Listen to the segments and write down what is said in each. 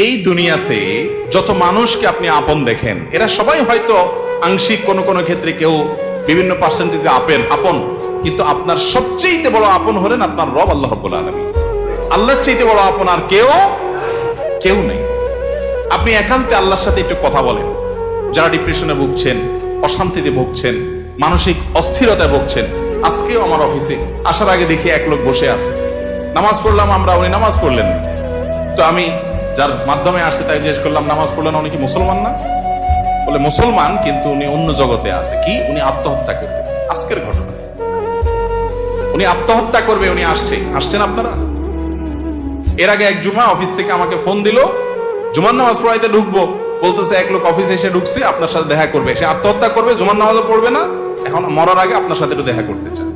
এই দুনিয়াতে যত মানুষকে আপনি আপন দেখেন, এরা সবাই হয়তো আংশিক কোনো কোনো ক্ষেত্রে কেউ বিভিন্ন পার্সেন্টেজে আপন, কিন্তু আপনার সবচেয়ে বড় আপন হলেন আপনার রব আল্লাহ রাব্বুল আলামিন। আল্লাহর চাইতে বড় আপন আর কেউ নেই। আপনি একান্তে আল্লাহর সাথে একটু কথা বলেন। যারা ডিপ্রেশনে ভুগছেন, অশান্তিতে ভুগছেন, মানসিক অস্থিরতায় ভুগছেন, আজকেও আমার অফিসে আসার আগে দেখি এক লোক বসে আছে। নামাজ পড়লাম আমরা, উনি নামাজ পড়লেন না। তো আমি যার মাধ্যমে আসছে তাই জিজ্ঞেস করলাম, নামাজ পড়লেন, উনি কি মুসলমান না? বলে মুসলমান, কিন্তু উনি অন্য জগতে আছে। কি? উনি আত্মহত্যা করবে। আজকের ঘটনা, উনি আত্মহত্যা করবে, উনি আসছেন আপনারা। এর আগে এক জুমা অফিস থেকে আমাকে ফোন দিল, জুমার নামাজ পড়াইতে ঢুকবো, বলতেছে এক লোক অফিসে এসে ঢুকছে, আপনার সাথে দেখা করবে, সে আত্মহত্যা করবে, জুমার নামাজও পড়বে না, এখন মরার আগে আপনার সাথে একটু দেখা করতে চায়।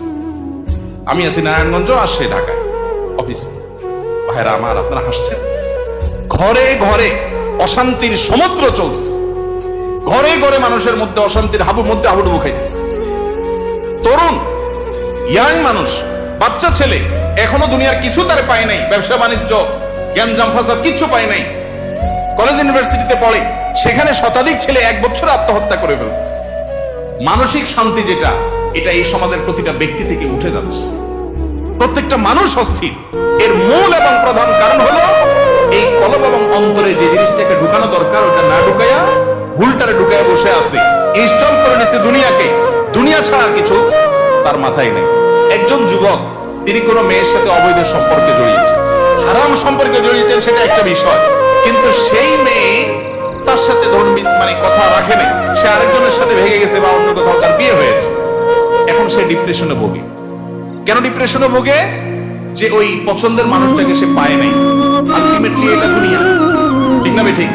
আমি আছি নারায়ণগঞ্জ, আর সে ঢাকায় অফিসে। ভাইরা আমার, আপনারা হাসছেন। ঘরে ঘরে অশান্তির সমুদ্র চলছে, ঘরে ঘরে মানুষের মধ্যে অশান্তির হাবুডুবু খাইতেছে। তরুণ ইয়াং মানুষ, বাচ্চা ছেলে এখনো দুনিয়ার কিছু তার পায় নাই, ব্যবসা বাণিজ্য গ্যাঞ্জাম ফাসাদ কিচ্ছু পায় নাই। কলেজ ইউনিভার্সিটিতে পড়ে, সেখানে শতাধিক ছেলে এক বছর আত্মহত্যা করে ফেলতেছে। মানসিক শান্তি যেটা, এটা এই সমাজের প্রতিটা ব্যক্তি থেকে উঠে যাচ্ছে। প্রত্যেকটা মানুষ অস্থির। এর মূল এবং প্রধান কারণ হলো এই কলব এবং অন্তরে যে জিনিসটাকে ঢুকানো দরকার ওটা না ঢুকাইয়া ভুলটারে ঢুকাইয়া বসে আছে। ইনস্টল করে নিছে দুনিয়াকে, দুনিয়া ছাড়া আর কিছু তার মাথায় নেই। একজন যুবক, তিনি কোনো মেয়ের সাথে অবৈধ সম্পর্কে জড়িয়েছেন, হারাম সম্পর্কে জড়িয়েছেন, সেটা একটা বিষয়, কিন্তু সেই মেয়ে তার সাথে কথা রাখে নাই, সে আরেকজনের সাথে ভেঙে গেছে বা অন্য কোথাও তার বিয়ে হয়েছে। এখন সে ডিপ্রেশনে ভোগে। কেন ডিপ্রেশনে ভোগে? যে ওই পছন্দের মানুষটাকে সে পায় নাই। আলটিমেটলি এটা দুনিয়া, ঠিক না? ঠিক।